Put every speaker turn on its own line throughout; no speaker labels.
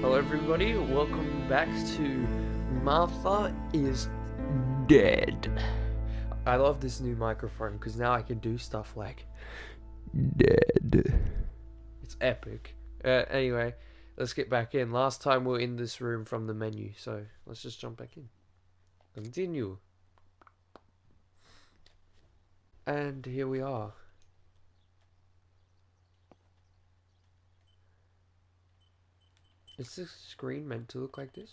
Hello everybody, welcome back to Martha is Dead. I love this new microphone because now I can do stuff like dead. It's epic. Anyway, let's get back in. Last time we were in this room from the menu, so let's just jump back in. Continue. And here we are. Is this screen meant to look like this?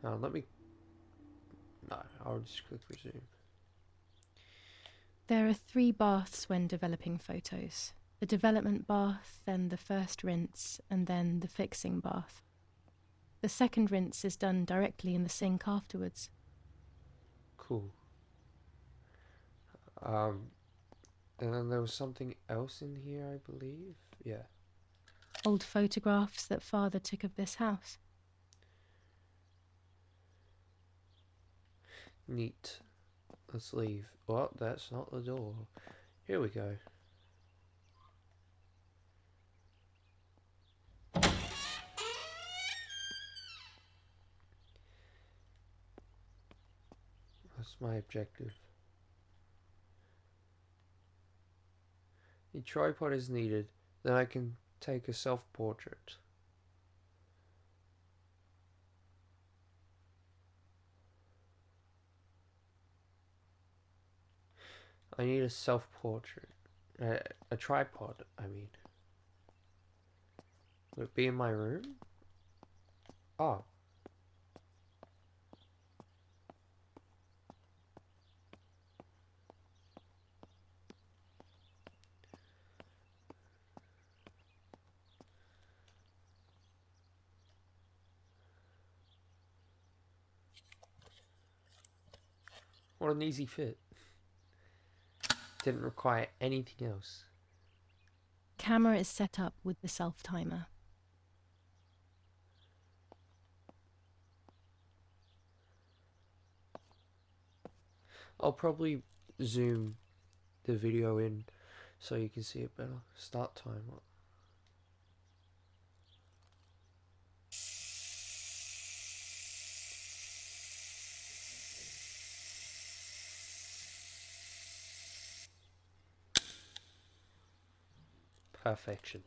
Let me... No, I'll just click resume.
There are 3 baths when developing photos. The development bath, then the first rinse, and then the fixing bath. The second rinse is done directly in the sink afterwards.
Cool. And then there was something else in here, I believe. Yeah.
Old photographs that father took of this house.
Neat. Let's leave. Well, that's not the door. Here we go. That's my objective. The tripod is needed. Then I can take a self-portrait. I need a self-portrait. A tripod, I mean. Would it be in my room? Oh. What an easy fit. Didn't require anything else.
Camera is set up with the self-timer.
I'll probably zoom the video in so you can see it better. Start timer. Perfection.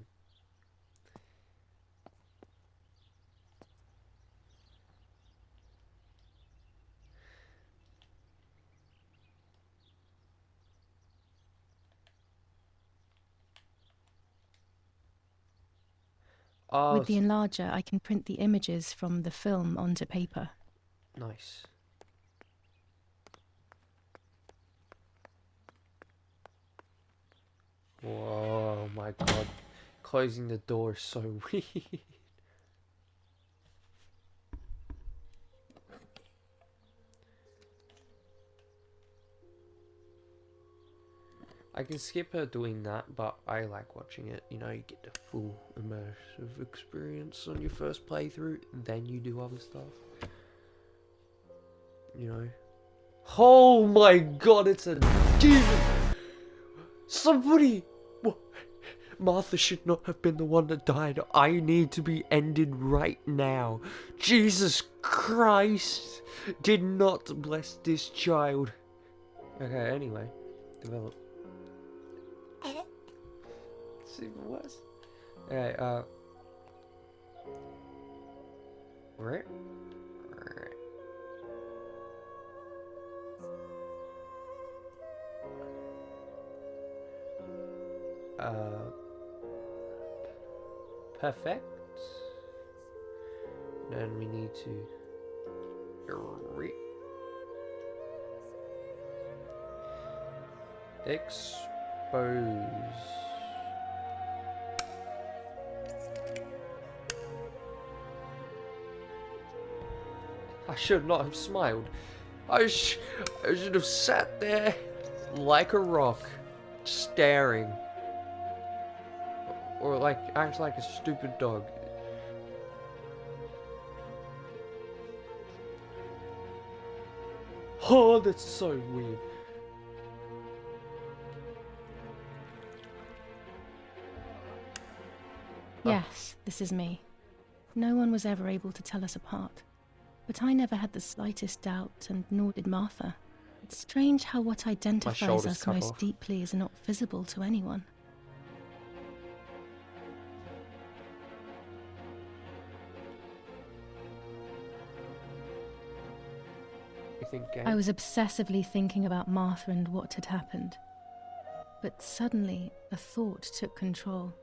Oh,
With the enlarger, I can print the images from the film onto paper.
nice. Whoa, my god. Closing the door is so weird. I can skip her doing that, but I like watching it. You know, you get the full immersive experience on your first playthrough, then you do other stuff. You know. Oh my god, it's a demon! Somebody! What? Martha should not have been the one that died. I need to be ended right now. Jesus Christ did not bless this child. Okay, anyway. Develop. It's even worse. Okay, right? Perfect. Then we need to expose. I should not have smiled. I should have sat there like a rock, staring. Or like, act like a stupid dog. Oh, that's so weird.
Yes, this is me. No one was ever able to tell us apart. But I never had the slightest doubt, and nor did Martha. It's strange how what identifies
shoulder's
us
cut
most
off.
deeply is not visible to anyone.
You think game?
I was obsessively thinking about Martha and what had happened. But suddenly, a thought took control.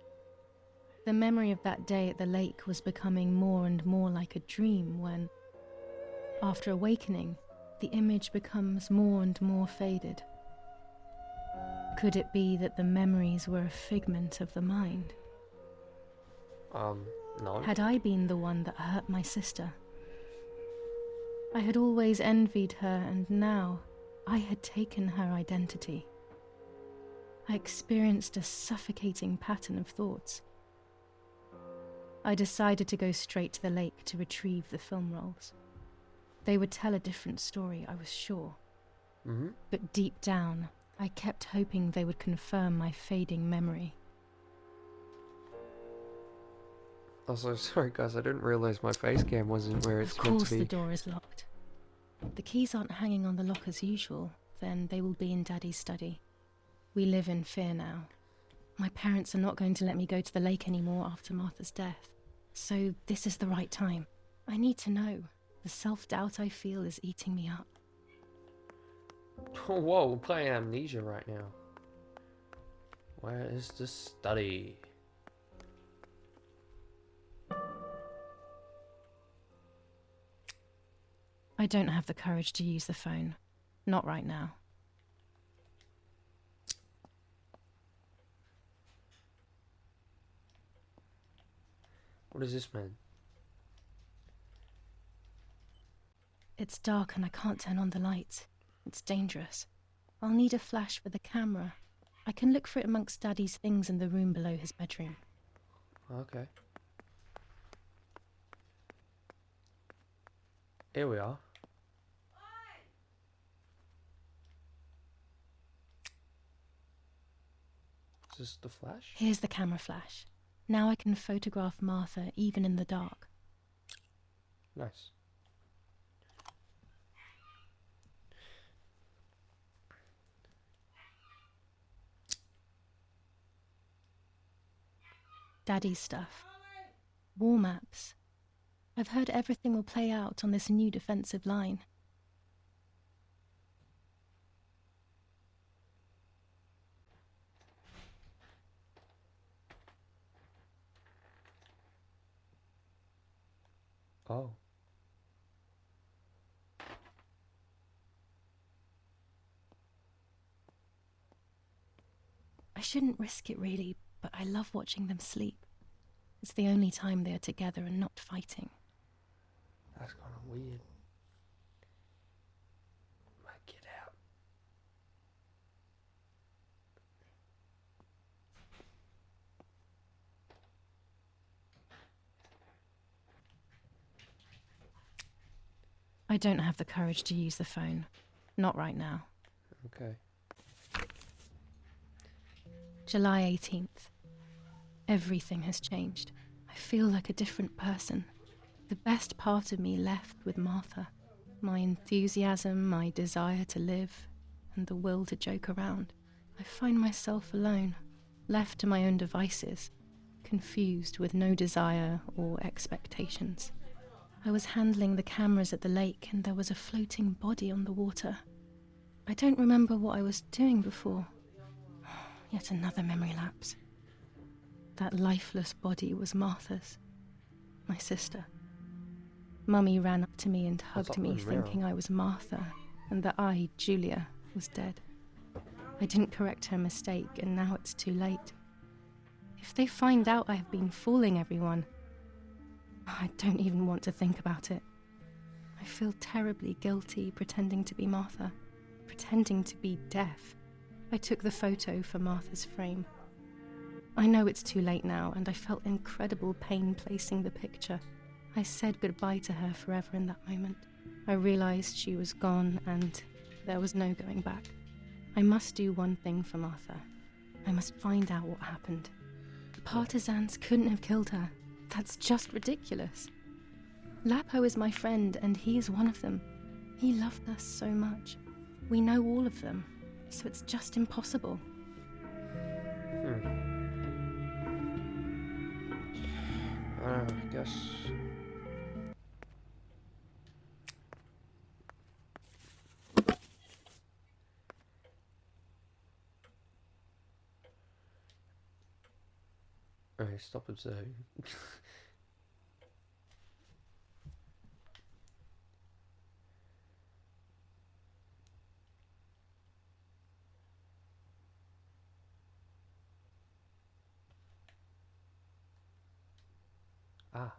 The memory of that day at the lake was becoming more and more like a dream when, after awakening, the image becomes more and more faded. Could it be that the memories were a figment of the mind?
No.
Had I been the one that hurt my sister? I had always envied her, and now I had taken her identity. I experienced a suffocating pattern of thoughts. I decided to go straight to the lake to retrieve the film rolls. They would tell a different story, I was sure. But deep down, I kept hoping they would confirm my fading memory.
Also, sorry guys, I didn't realise my face cam wasn't where it's
Of
meant
course
to be.
the door is locked. The keys aren't hanging on the lock as usual, then they will be in Daddy's study. We live in fear now. My parents are not going to let me go to the lake anymore after Martha's death. So this is the right time. I need to know. The self-doubt I feel is eating me up.
Whoa, we're playing Amnesia right now. Where is the study?
I don't have the courage to use the phone. Not right now.
What does this mean?
It's dark and I can't turn on the lights. It's dangerous. I'll need a flash for the camera. I can look for it amongst Daddy's things in the room below his bedroom.
Okay. Here we are. Is this the flash?
Here's the camera flash. Now I can photograph Martha even in the dark.
Nice.
Daddy's stuff. War maps. I've heard everything will play out on this new defensive line.
Oh.
I shouldn't risk it really, but I love watching them sleep. It's the only time they are together and not fighting.
That's kind of weird. Get out.
I don't have the courage to use the phone. Not right now.
Okay.
July 18th. Everything has changed. I feel like a different person. The best part of me left with Martha. My enthusiasm, my desire to live, and the will to joke around. I find myself alone, left to my own devices, confused with no desire or expectations. I was handling the cameras at the lake and there was a floating body on the water. I don't remember what I was doing before. Yet another memory lapse. That lifeless body was Martha's, my sister. Mummy ran up to me and hugged me, thinking I was Martha, and that I, Julia, was dead. I didn't correct her mistake, and now it's too late. If they find out I have been fooling everyone, I don't even want to think about it. I feel terribly guilty pretending to be Martha, pretending to be deaf. I took the photo for Martha's frame. I know it's too late now, and I felt incredible pain placing the picture. I said goodbye to her forever in that moment. I realized she was gone, and there was no going back. I must do one thing for Martha. I must find out what happened. partisans couldn't have killed her. That's just ridiculous. Lapo is my friend, and he's one of them. He loved us so much. We know all of them, so it's just impossible.
I guess... Okay, stop observing. Ah.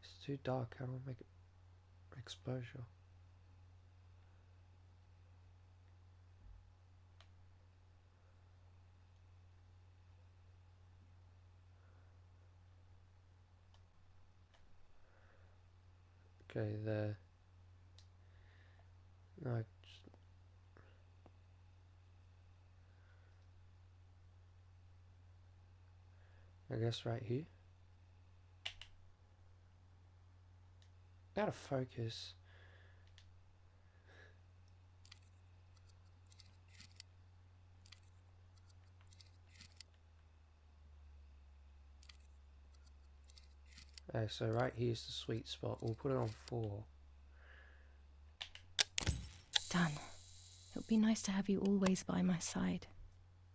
It's too dark, how do I make it exposure? Okay, there. No, I guess right here. Out of focus. Okay, so right here's the sweet spot. We'll put it on 4.
Done. It would be nice to have you always by my side,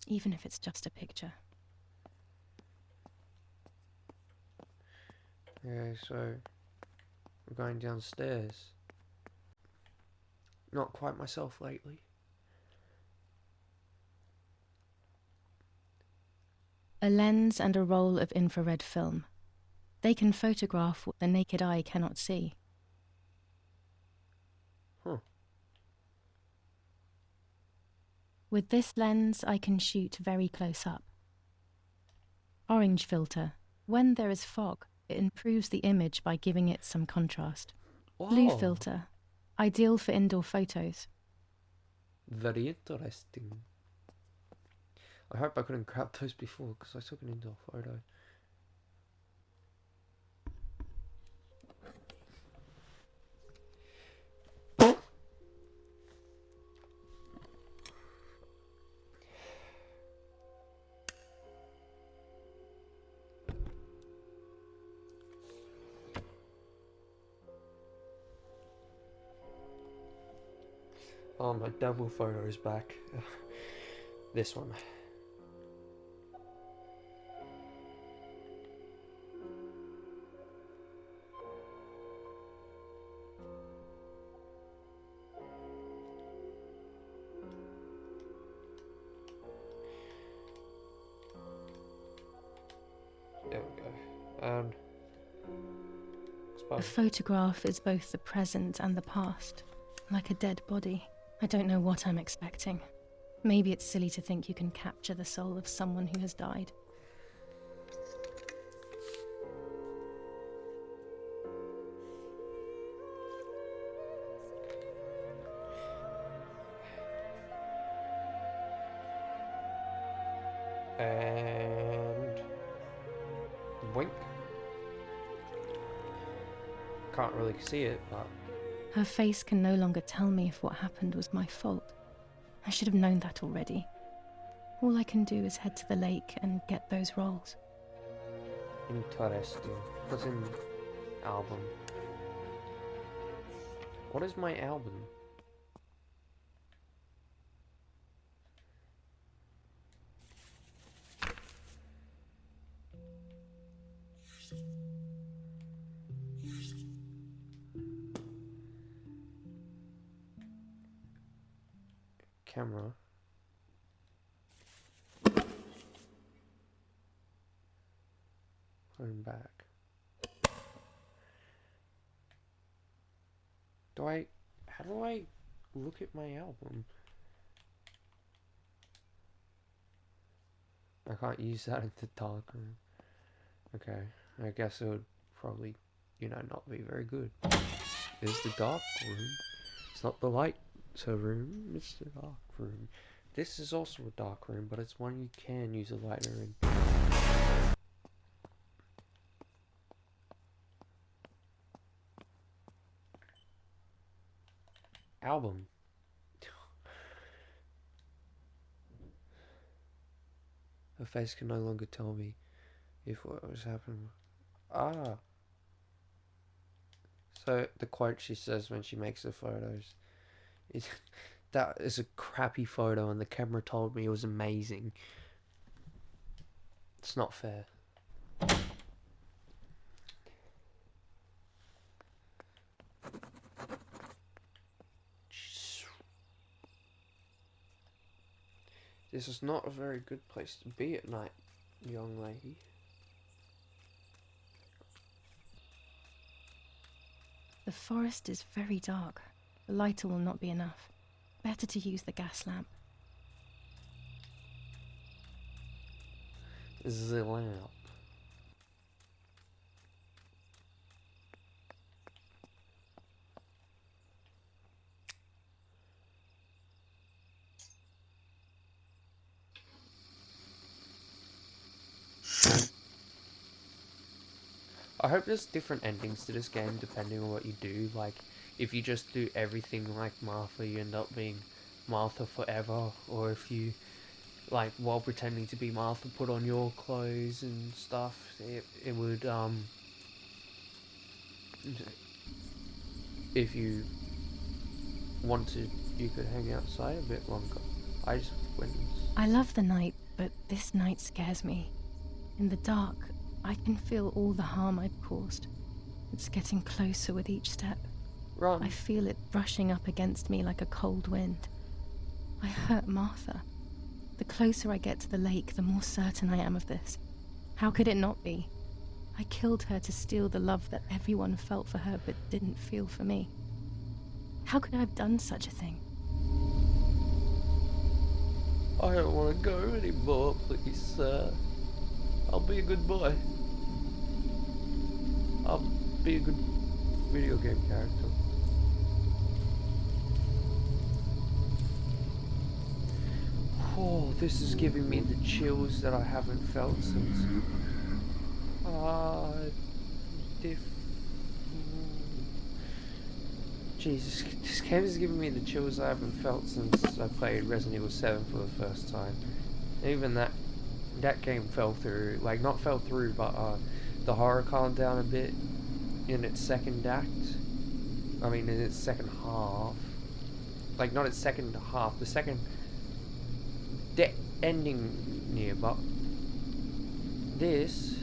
even if it's just a picture.
Okay, so we're going downstairs. Not quite myself lately.
A lens and a roll of infrared film. They can photograph what the naked eye cannot see.
Huh.
With this lens, I can shoot very close up. Orange filter. When there is fog, it improves the image by giving it some contrast.
Whoa.
Blue filter. Ideal for indoor photos.
Very interesting. I hope I couldn't grab those before, because I took an indoor photo. Oh, my double photo is back. This one. There we go. And
A photograph is both the present and the past, like a dead body. I don't know what I'm expecting. Maybe it's silly to think you can capture the soul of someone who has died.
And wink. Can't really see it, but
Her face can no longer tell me if what happened was my fault. I should have known that already. All I can do is head to the lake and get those rolls.
interesting. What's in album? What is my album? Camera. Phone back. How do I look at my album? I can't use that in the dark room. Okay, I guess it would probably, not be very good. is the dark room. It's not the light room, it's the dark room. This is also a dark room, but it's one you can use a lighter in. Album. Her face can no longer tell me if what was happening. Ah. So the quote she says when she makes the photos is, that is a crappy photo and the camera told me it was amazing. It's not fair. This is not a very good place to be at night, young lady.
The forest is very dark. The lighter will not be enough. Better to use the gas lamp.
The lamp. I hope there's different endings to this game depending on what you do. Like, if you just do everything like Martha, you end up being Martha forever. Or if you, like, while pretending to be Martha, put on your clothes and stuff, it would, if you wanted, you could hang outside a bit longer. I just went and...
I love the night, but this night scares me. In the dark, I can feel all the harm I've caused. It's getting closer with each step.
Run.
I feel it brushing up against me like a cold wind. I hurt Martha. The closer I get to the lake, the more certain I am of this. How could it not be? I killed her to steal the love that everyone felt for her but didn't feel for me. How could I have done such a thing?
I don't want to go anymore, please, sir. I'll be a good boy. I'll be a good video game character. Oh, this is giving me the chills that I haven't felt since... Jesus, this game is giving me the chills I haven't felt since I played Resident Evil 7 for the first time. Even that game fell through, like, not fell through, but the horror calmed down a bit in its second act. I mean, in its second half. Like, not its second half, the second ending near, but this...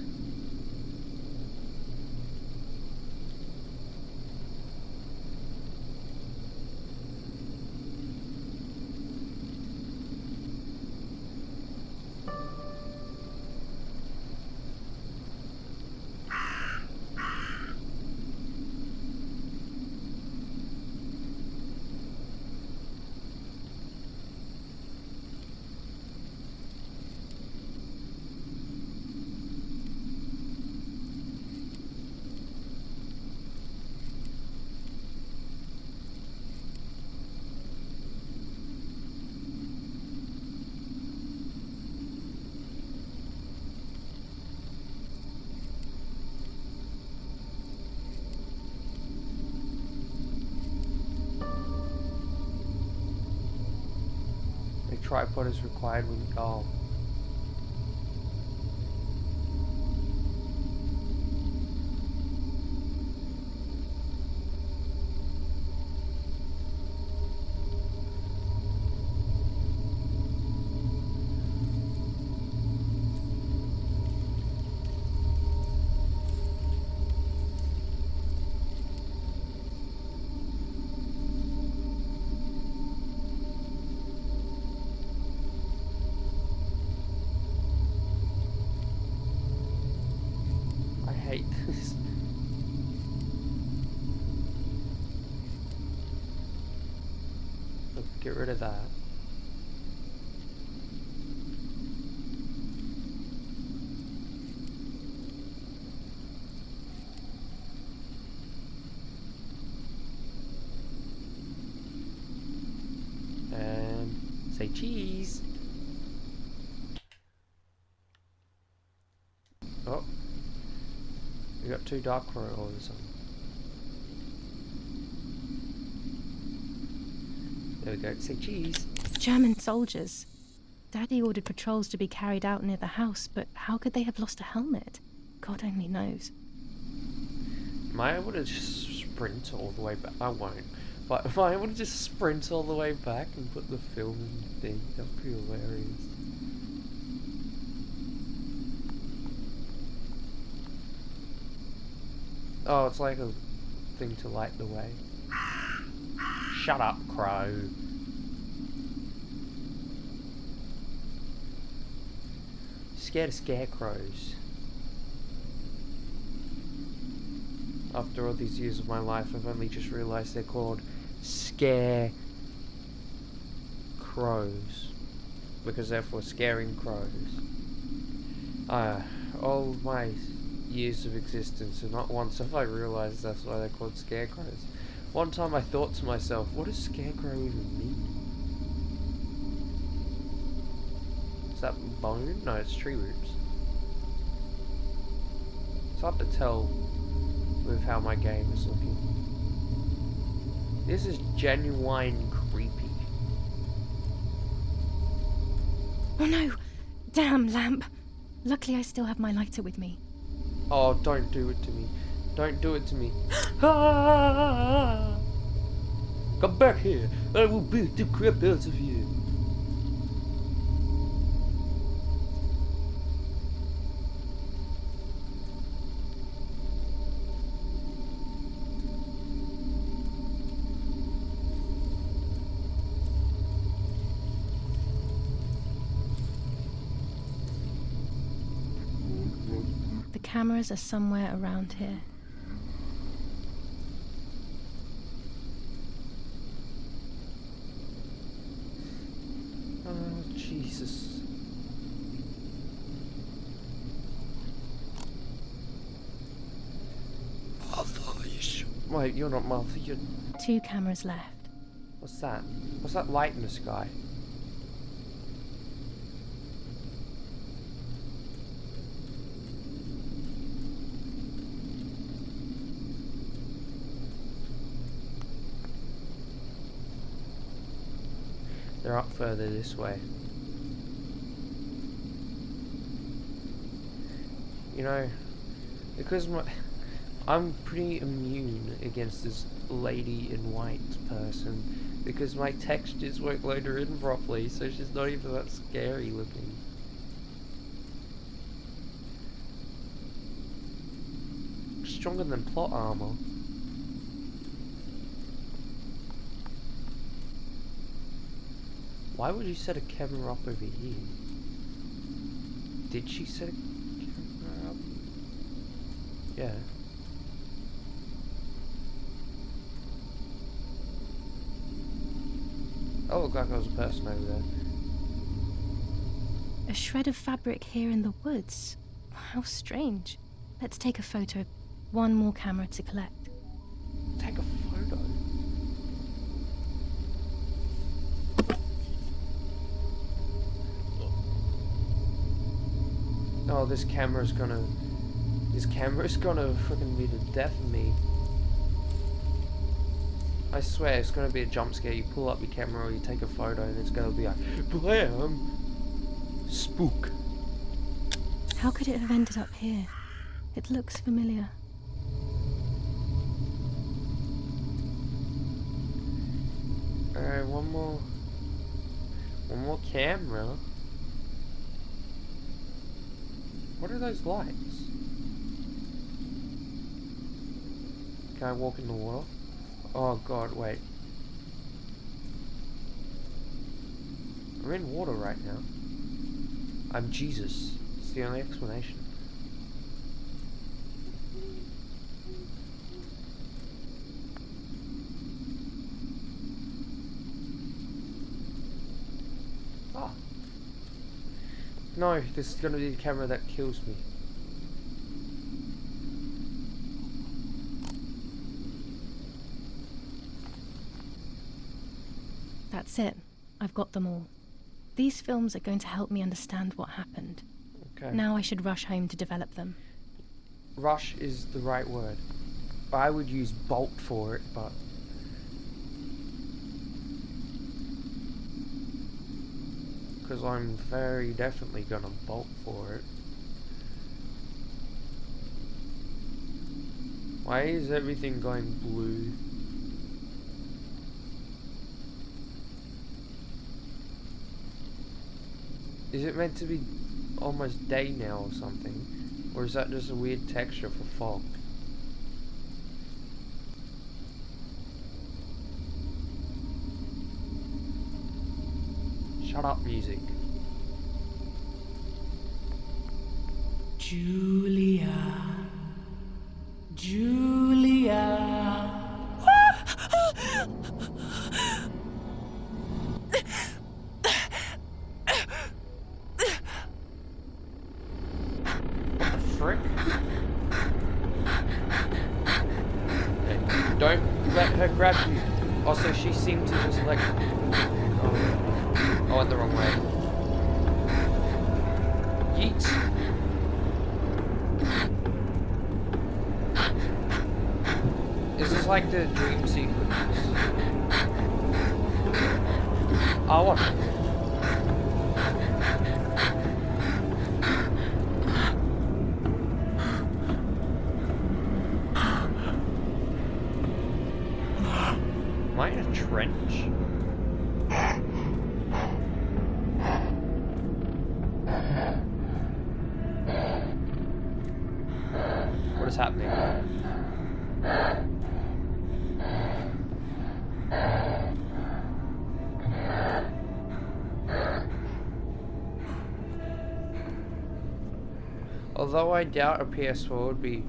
tripod is required when you... Oh. Hate this. Let's get rid of that. cheese. Oh. We got 2 dark rollers on. There we go. Say cheese.
German soldiers. Daddy ordered patrols to be carried out near the house, but how could they have lost a helmet? God only knows.
Am I able to just sprint all the way back? I won't. But am I able to just sprint all the way back and put the film in the thing? That'd be hilarious. Oh, it's like a thing to light the way. Shut up, crow. Scared of scarecrows. After all these years of my life, I've only just realised they're called scare crows. Because they're for scaring crows. All my years of existence, and not once have I realised that's why they're called scarecrows. One time I thought to myself, what does scarecrow even mean? Is that bone? No, it's tree roots. It's hard to tell with how my game is looking. This is genuine creepy.
Oh no! Damn lamp! Luckily I still have my lighter with me.
Oh, don't do it to me. Don't do it to me. Ah! Come back here. I will beat the crap out of you.
The cameras are somewhere around here.
Oh, Jesus. Wait, you're not Martha, you're...
2 cameras left.
What's that? What's that light in the sky? They're up further this way. You know, because I'm pretty immune against this lady in white person, because my textures won't load her in properly, so she's not even that scary looking. Stronger than plot armor. Why would you set a camera up over here? Did she set a camera up? Yeah. Oh, looked like there was a person over there.
A shred of fabric here in the woods. How strange. Let's take a photo. One more camera to collect.
Take a photo? Oh, this camera's gonna fucking be the death of me. I swear, it's gonna be a jump scare. You pull up your camera or you take a photo and it's gonna be like, blam! Spook.
How could it have ended up here? It looks familiar.
Alright, one more camera. What are those lights? Can I walk in the water? Oh god, wait. I'm in water right now. I'm Jesus. It's the only explanation. Ah. No, this is gonna be the camera that kills me.
That's it. I've got them all. These films are going to help me understand what happened.
Okay.
Now I should rush home to develop them.
Rush is the right word. I would use bolt for it, but... because I'm very definitely gonna bolt for it. Why is everything going blue? Is it meant to be almost day now or something? Or is that just a weird texture for fog? Shut up, music.
Julia. Julia.
What the frick? Hey, don't let her grab you. Also, she seemed to just like... oh, I went the wrong way. Yeet. This is like the dream sequence. Oh, what? Am I in a trench? What is happening? Although I doubt a PS4 would be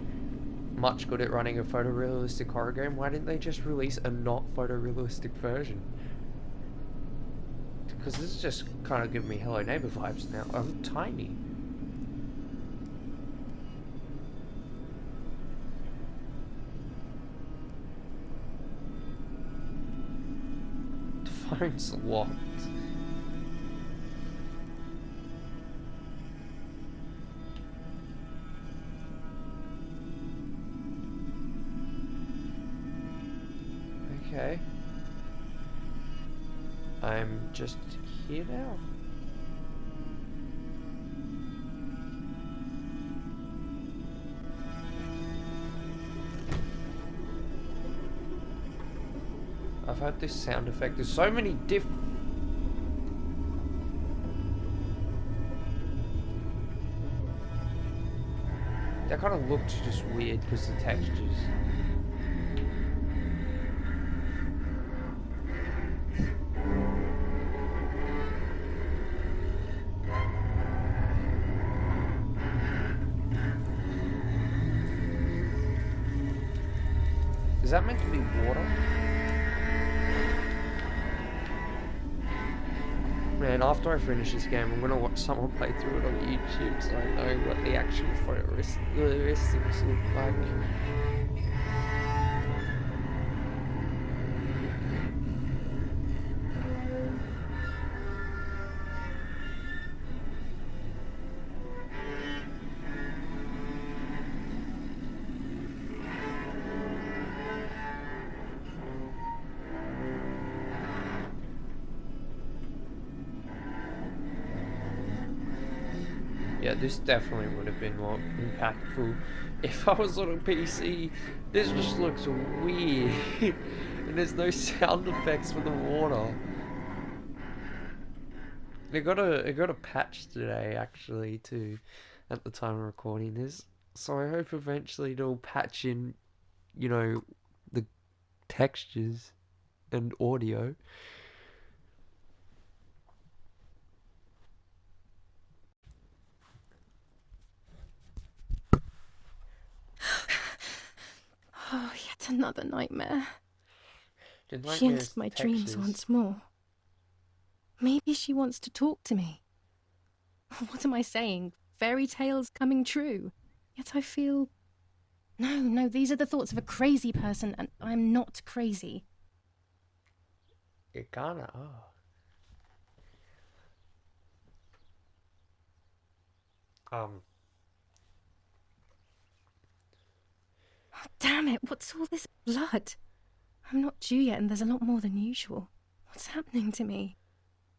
much good at running a photorealistic horror game, why didn't they just release a not photorealistic version? Because this is just kind of giving me Hello Neighbor vibes now. I'm tiny. The phone's locked. Okay. I'm just here now. I've had this sound effect. There's so many that kind of looked just weird because the textures. Is that meant to be water? Man, after I finish this game, I'm gonna watch someone play through it on YouTube so I know what the actual photorealistics look like. Yeah, this definitely would have been more impactful if I was on a PC. This just looks weird. And there's no sound effects for the water. It got a patch today actually too, at the time of recording this. So I hope eventually it'll patch in, you know, the textures and audio.
Oh, yet another nightmare.
Did
She
nightmares
entered my dreams
textures?
once more. Maybe she wants to talk to me. What am I saying? Fairy tales coming true. Yet I feel... No, these are the thoughts of a crazy person, and I'm not crazy.
It kinda are. Um,
Oh, damn it, what's all this blood? I'm not due yet and there's a lot more than usual. What's happening to me?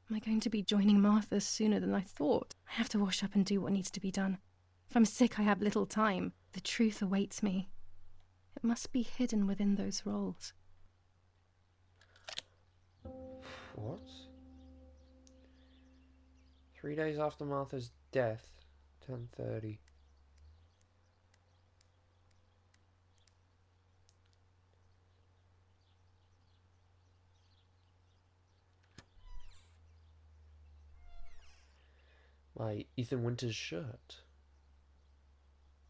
Am I going to be joining Martha sooner than I thought? I have to wash up and do what needs to be done. If I'm sick, I have little time. The truth awaits me. It must be hidden within those rolls.
what? 3 days after Martha's death, 10:30. My Ethan Winters shirt.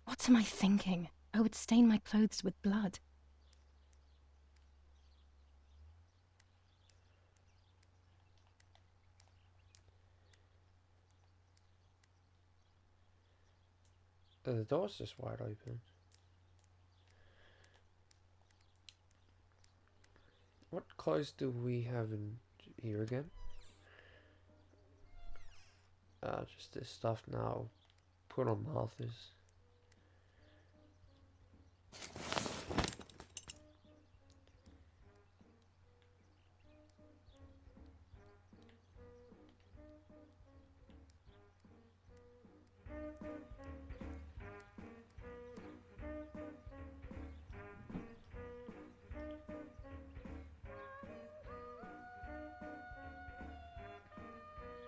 What am I thinking? I would stain my clothes with blood.
The door's just wide open. What clothes do we have in here again? Just this stuff now. Put on Martha's.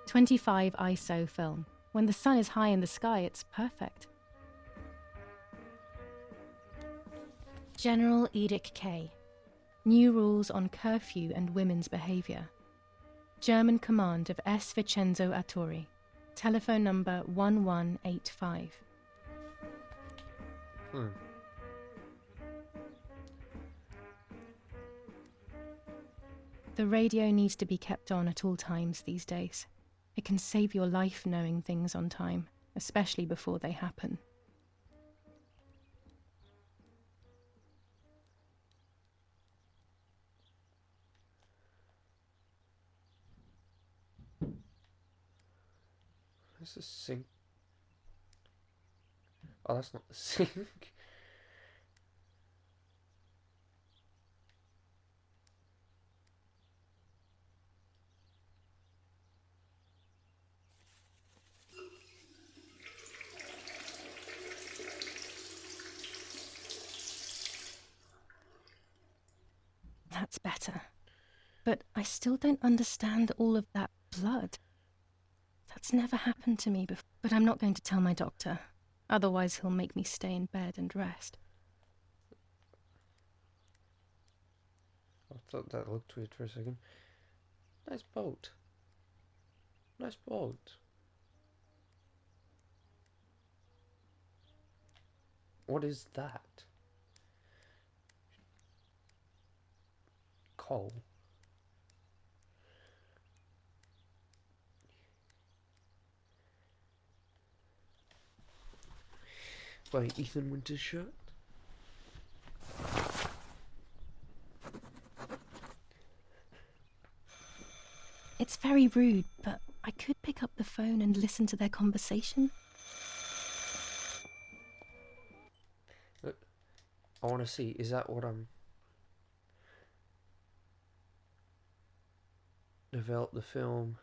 .25 ISO film. When the sun is high in the sky, it's perfect. General Edict K. New rules on curfew and women's behaviour. German command of S. Vincenzo Arturi. Telephone number 1185. The radio needs to be kept on at all times these days. It can save your life knowing things on time, especially before they happen.
Where's the sink? Oh, that's not the sink.
That's better. But I still don't understand all of that blood. That's never happened to me before. But I'm not going to tell my doctor. Otherwise he'll make me stay in bed and rest.
I thought that looked weird for a second. Nice boat. Nice boat. What is that? Coal. By Ethan Winters shirt.
It's very rude, but I could pick up the phone and listen to their conversation.
I want to see, is that what I'm... Develop the film.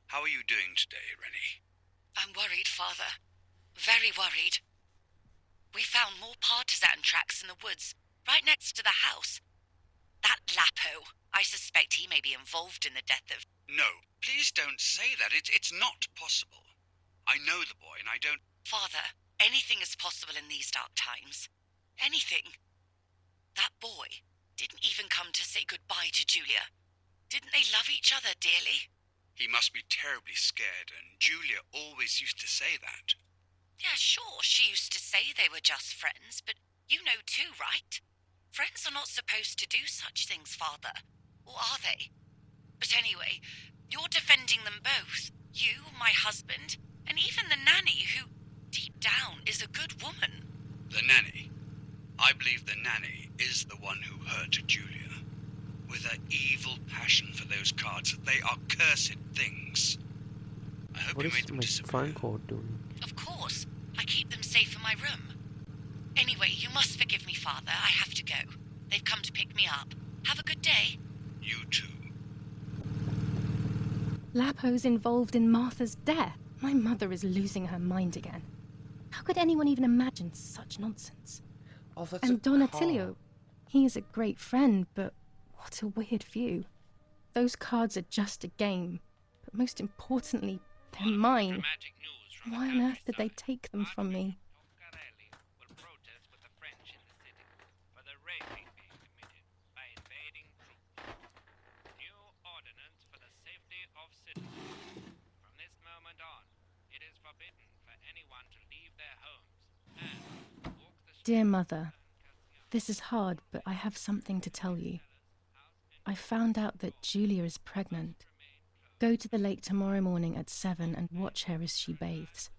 How are you doing today, Rennie?
I'm worried, Father. Very worried. We found more partisan tracks in the woods, right next to the house. That Lapo, I suspect he may be involved in the death of...
No, please don't say that. It's not possible. I know the boy and I don't...
Father, anything is possible in these dark times. Anything. That boy didn't even come to say goodbye to Julia. Didn't they love each other dearly?
He must be terribly scared, and Julia always used to say that.
Yeah, sure, she used to say they were just friends, but you know too, right? Friends are not supposed to do such things, Father. Or are they? But anyway, you're defending them both. You, my husband, and even the nanny, who, deep down, is a good woman.
The nanny. I believe the nanny is the one who hurt Julia. with her evil passion for those cards. They are cursed things. I hope
What
you
is
made them
my
disappear.
phone call doing?
Of course. I keep them safe in my room. Anyway, you must forgive me, Father. I have to go. They've come to pick me up. Have a good day.
You too.
Lapo's involved in Martha's death. My mother is losing her mind again. How could anyone even imagine such nonsense?
Oh, that's
And
a
Donatello,
card.
he is a great friend, but what a weird view. Those cards are just a game, but most importantly, they're mine. Why on earth did they take them from me?
Will protest with the French in the city for the raping being committed by invading troops. New ordinance for the safety of citizens. From this moment on, it is forbidden for anyone to leave their homes and walk the streets.
Dear Mother, this is hard, but I have something to tell you. I found out that Julia is pregnant. Go to the lake tomorrow morning at 7 and watch her as she bathes.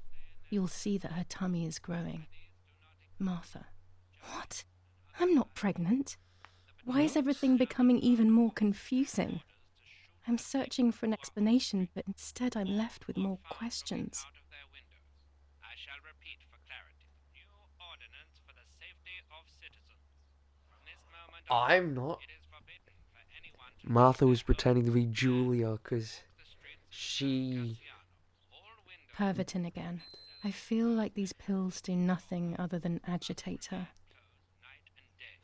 You'll see that her tummy is growing. Martha. What? I'm not pregnant. Why is everything becoming even more confusing? I'm searching for an explanation, but instead I'm left with more questions.
Out of their windows. I shall repeat for clarity. New ordinance for the safety of citizens. From this moment on,
I'm not.
it is forbidden for anyone to
Martha
leave
was
their
pretending to
homes
be Julia because
the streets of
she...
All windows
Pervertin again. I feel like these pills do nothing other than agitate her.
night and day.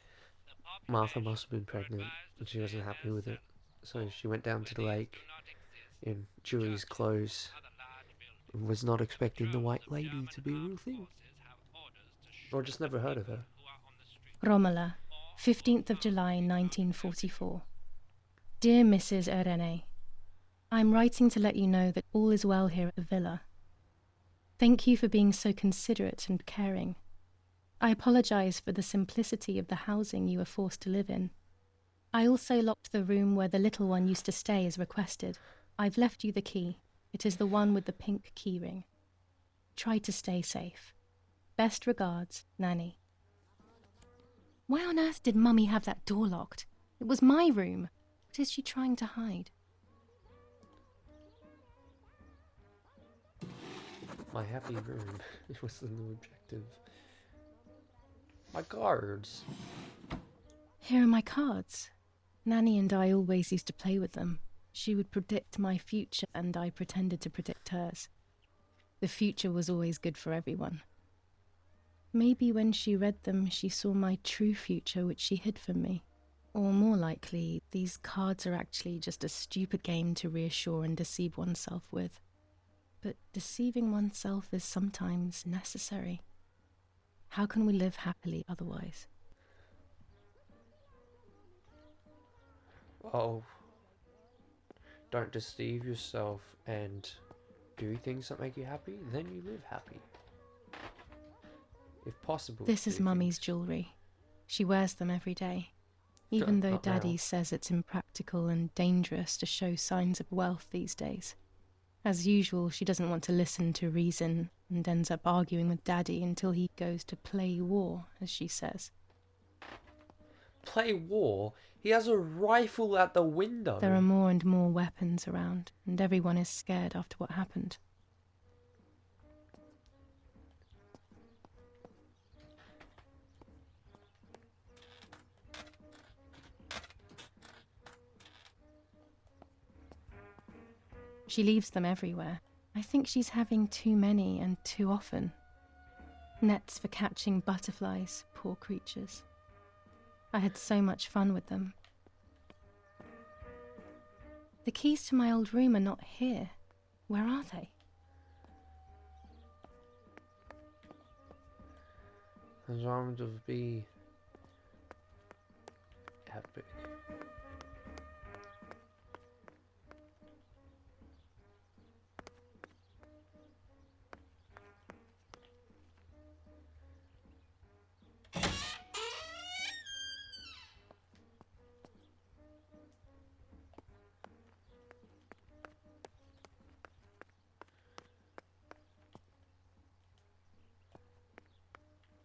The
Martha
population
must have been pregnant
advised
and
to
she wasn't
stay
happy
as
with it.
settled.
So she went down to the lake
Do not exist.
in Julie's clothes
Other large buildings.
and was not expecting the
Droves
white
of
lady
German
to be a real
armed
thing.
forces have orders to
Or
shoot
just never heard of her.
who are on the street.
Romola, 15th of July 1944. Dear Mrs. Irene, I'm writing to let you know that all is well here at the villa. Thank you for being so considerate and caring. I apologize for the simplicity of the housing you were forced to live in. I also locked the room where the little one used to stay as requested. I've left you the key. It is the one with the pink keyring. Try to stay safe. Best regards, Nanny. Why on earth did Mummy have that door locked? It was my room. What is she trying to hide?
My happy room. It was the new objective. My cards.
Here are my cards. Nanny and I always used to play with them. She would predict my future and I pretended to predict hers. The future was always good for everyone. Maybe when she read them, she saw my true future, which she hid from me. Or more likely, these cards are actually just a stupid game to reassure and deceive oneself with. But deceiving oneself is sometimes necessary. How can we live happily otherwise?
Oh. Don't deceive yourself and do things that make you happy, then you live happy. If possible.
This is
do
Mummy's
things.
jewellery. She wears them every day. Even though
Not now.
Daddy says it's impractical and dangerous to show signs of wealth these days. As usual, she doesn't want to listen to reason and ends up arguing with Daddy until he goes to play war, as she says.
Play war? He has a rifle at the window.
There are more and more weapons around, and everyone is scared after what happened. She leaves them everywhere. I think she's having too many and too often. Nets for catching butterflies, poor creatures. I had so much fun with them. The keys to my old room are not here. Where are they?
The sound of be epic.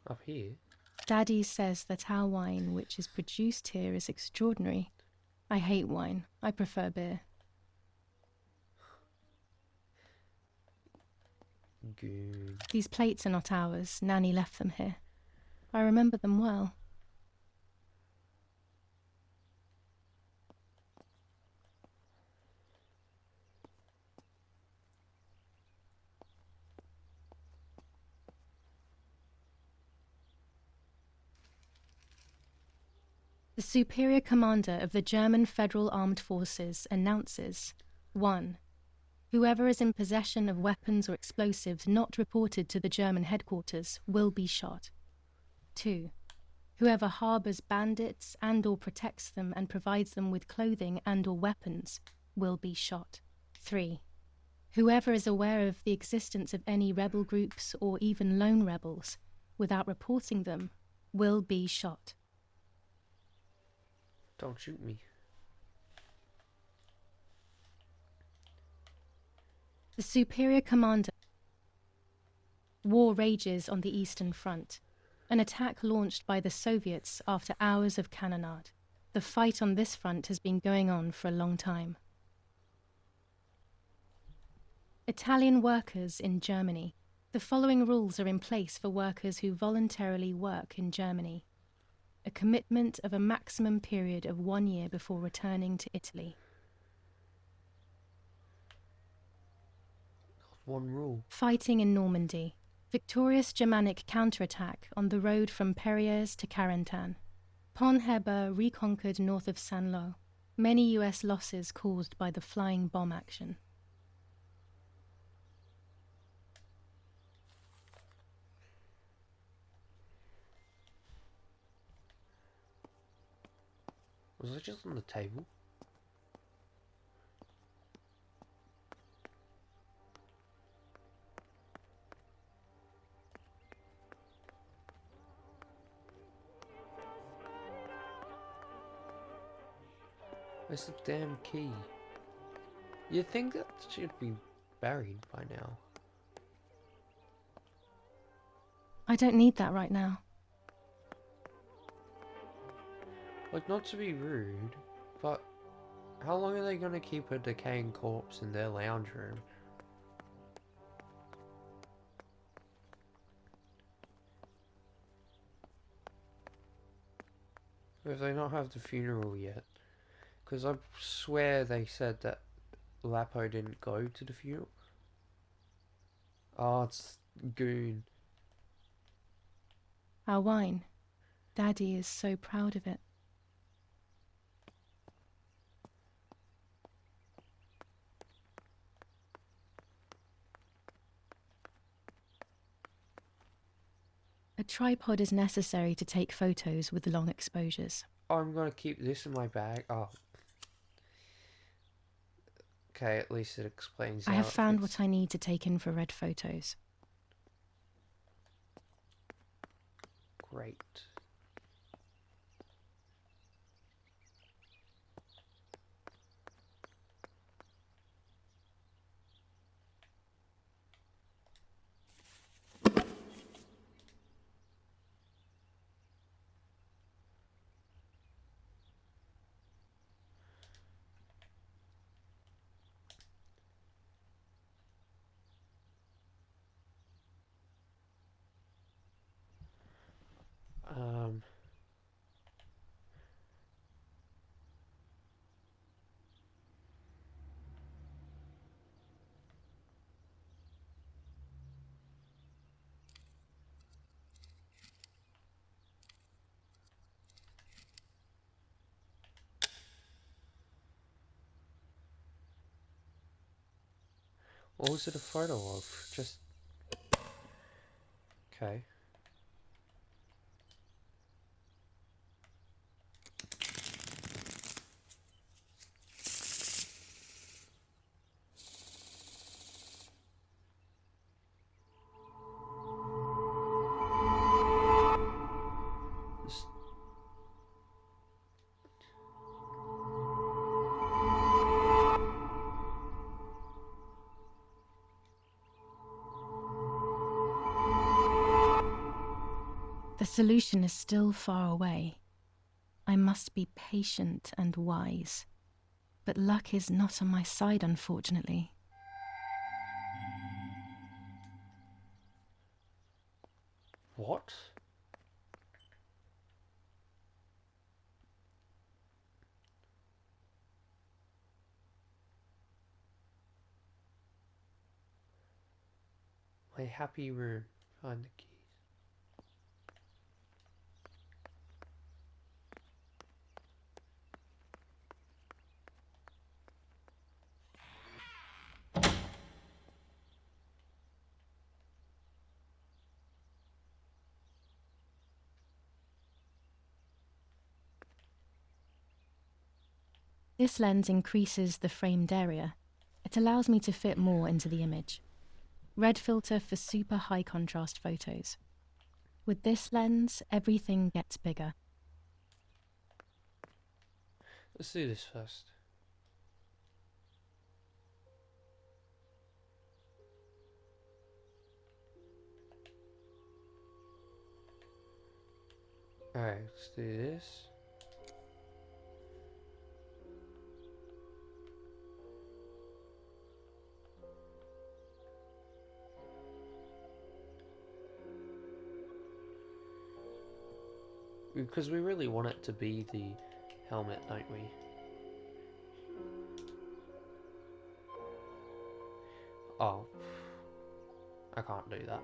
Up here?
Daddy says that our wine, which is produced here, is extraordinary. I hate wine. I prefer beer.
Good.
These plates are not ours. Nanny left them here. I remember them well. The Superior Commander of the German Federal Armed Forces announces 1. Whoever is in possession of weapons or explosives not reported to the German headquarters will be shot. 2. Whoever harbors bandits and or protects them and provides them with clothing and or weapons will be shot. 3. Whoever is aware of the existence of any rebel groups or even lone rebels without reporting them will be shot.
Don't shoot me.
The Superior Commander. War rages on the Eastern Front. An attack launched by the Soviets after hours of cannonade. The fight on this front has been going on for a long time. Italian workers in Germany. The following rules are in place for workers who voluntarily work in Germany. A commitment of a maximum period of 1 year before returning to Italy.
One rule.
Fighting in Normandy. Victorious Germanic counterattack on the road from Perrières to Carentan. Pont-Heber reconquered north of Saint-Lô. Many US losses caused by the flying bomb action.
Was it just on the table? Where's the damn key? You'd think that should be buried by now.
I don't need that right now.
Like, not to be rude, but how long are they gonna keep a decaying corpse in their lounge room? If they not have the funeral yet? Because I swear they said that Lapo didn't go to the funeral. Oh, it's Goon.
Our wine. Daddy is so proud of it. A tripod is necessary to take photos with long exposures.
I'm gonna keep this in my bag. Oh. Okay, at least it explains
I
how
have
it
found
fits.
what I need to take infrared photos.
Great. Um, what was it a photo of? Just... Okay. This-
The solution is still far away. I must be patient and wise. But luck is not on my side, unfortunately.
What? My happy room. Find the keys.
This lens increases the framed area. It allows me to fit more into the image. Red filter for super high contrast photos. With this lens, everything gets bigger.
Let's do this first. Alright, let's do this. Because we really want it to be the helmet, don't we? Oh. I can't do that.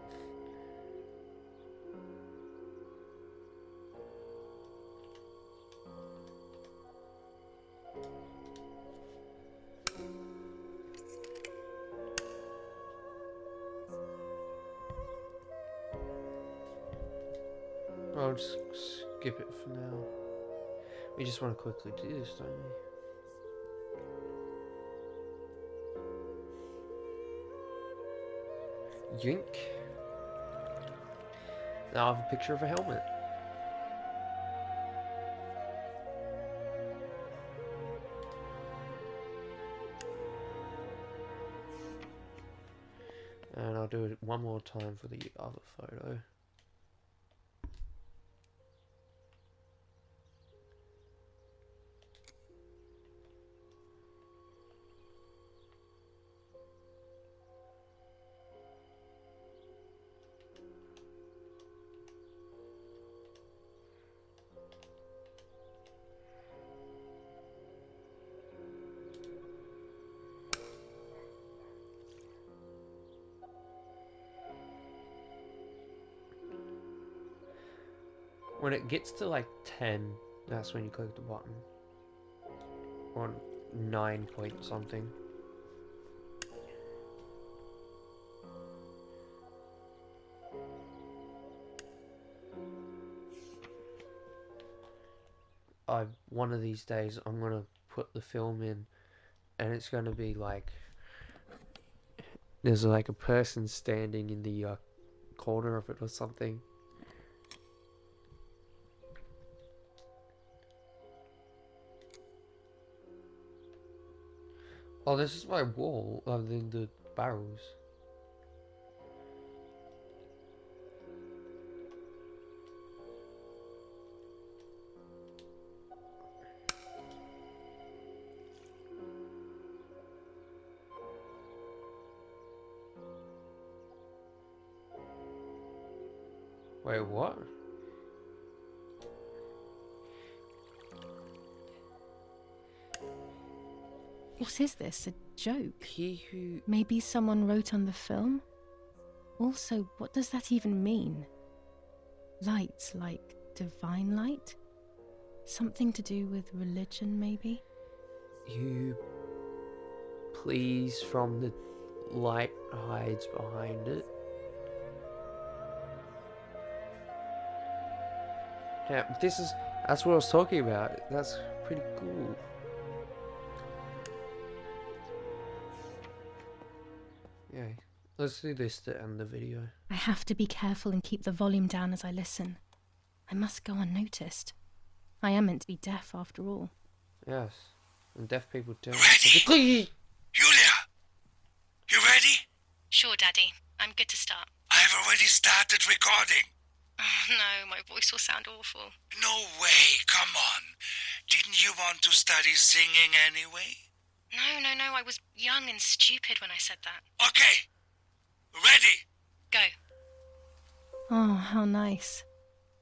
I'll just skip it for now. We just want to quickly do this, don't we? Yink. Now I have a picture of a helmet. And I'll do it one more time for the other photo. When it gets to like 10, that's when you click the button. Or 9 point something. One of these days I'm gonna put the film in and it's gonna be like there's like a person standing in the corner of it or something. Oh, this is my wall other than the barrels. Wait, what?
What is this, a joke?
He who...
Maybe someone wrote on the film? Also, what does that even mean? Light, like divine light? Something to do with religion, maybe?
You please from the light hides behind it. Yeah, that's what I was talking about. That's pretty cool. Yeah, let's do this to end the video.
I have to be careful and keep the volume down as I listen. I must go unnoticed. I am meant to be deaf after all.
Yes, and deaf people don't.
Ready? Julia, you ready?
Sure, Daddy. I'm good to start.
I've already started recording.
Oh, no, my voice will sound awful.
No way, come on. Didn't you want to study singing anyway?
No, I was young and stupid when I said that.
Okay, ready?
Go. Oh, how nice.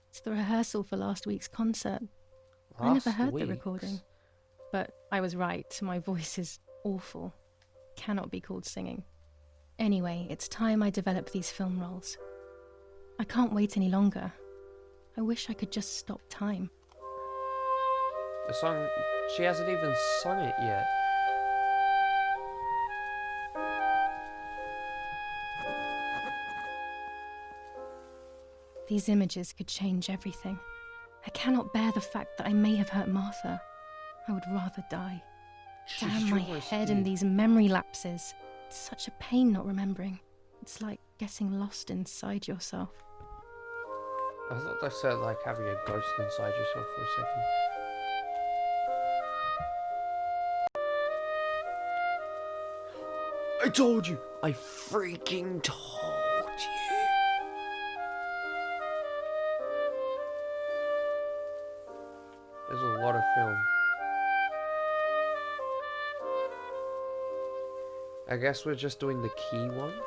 It's the rehearsal for last week's concert. I never heard the recording. But I was right, my voice is awful. Cannot be called singing. Anyway, it's time I develop these film roles. I can't wait any longer. I wish I could just stop time.
The song, she hasn't even sung it yet.
These images could change everything. I cannot bear the fact that I may have hurt Martha. I would rather die. Damn my head in these memory lapses. It's such a pain not remembering. It's like getting lost inside yourself.
I thought they said like having a ghost inside yourself for a second. I told you! I freaking told you! There's a lot of film. I guess we're just doing the key ones.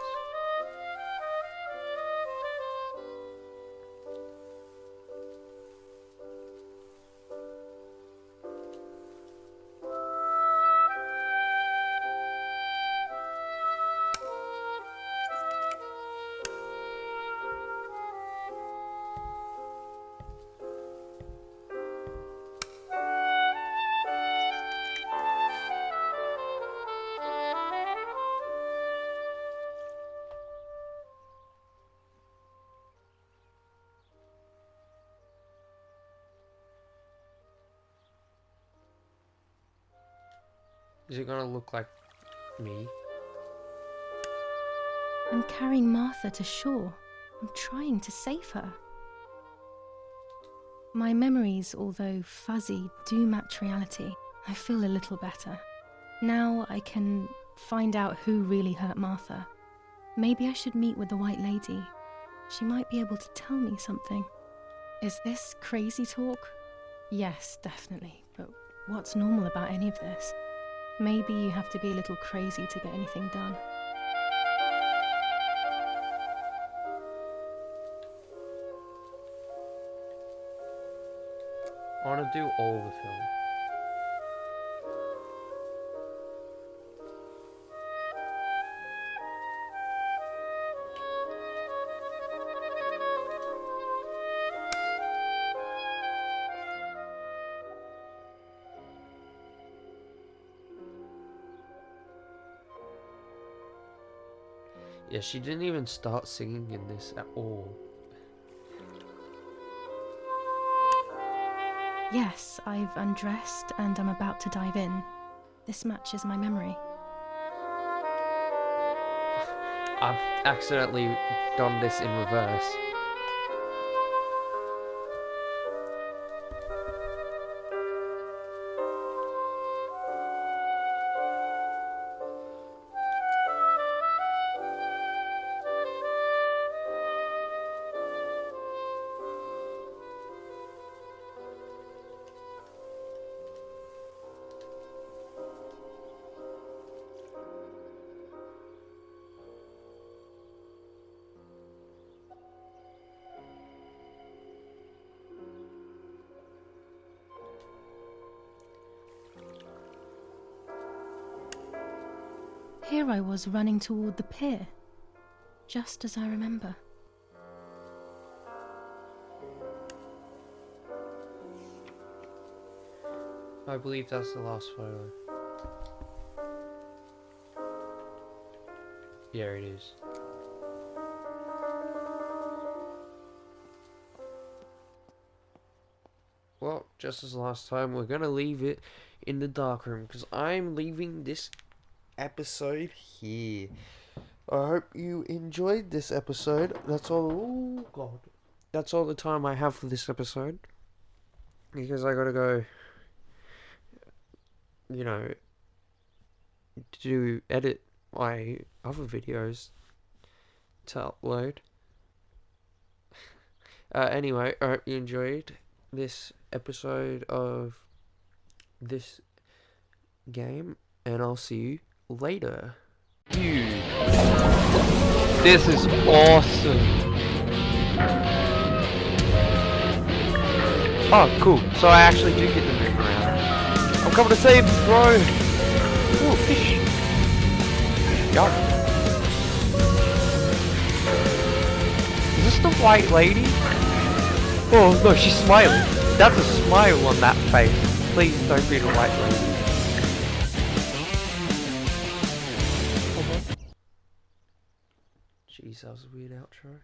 Is it gonna look like me?
I'm carrying Martha to shore. I'm trying to save her. My memories, although fuzzy, do match reality. I feel a little better. Now I can find out who really hurt Martha. Maybe I should meet with the White Lady. She might be able to tell me something. Is this crazy talk? Yes, definitely. But what's normal about any of this? Maybe you have to be a little crazy to get anything done.
I want to do all the film. Yeah, she didn't even start singing in this at all.
Yes, I've undressed and I'm about to dive in. This matches my memory.
I've accidentally done this in reverse.
Here I was running toward the pier, just as I remember.
I believe that's the last photo. Yeah, it is. Well, just as last time, we're gonna leave it in the dark room because I'm leaving this episode here. I hope you enjoyed this episode. That's all. Oh God, that's all the time I have for this episode because I gotta go. You know, to edit my other videos to upload. Anyway, I hope you enjoyed this episode of this game, and I'll see you later. Dude, this is awesome. Oh, cool. So I actually do get to move around. I'm coming to save you, bro. Ooh, fish. Yup. Is this the white lady? Oh no, she's smiling. That's a smile on that face. Please don't be the white lady. Jeez, that was a weird outro.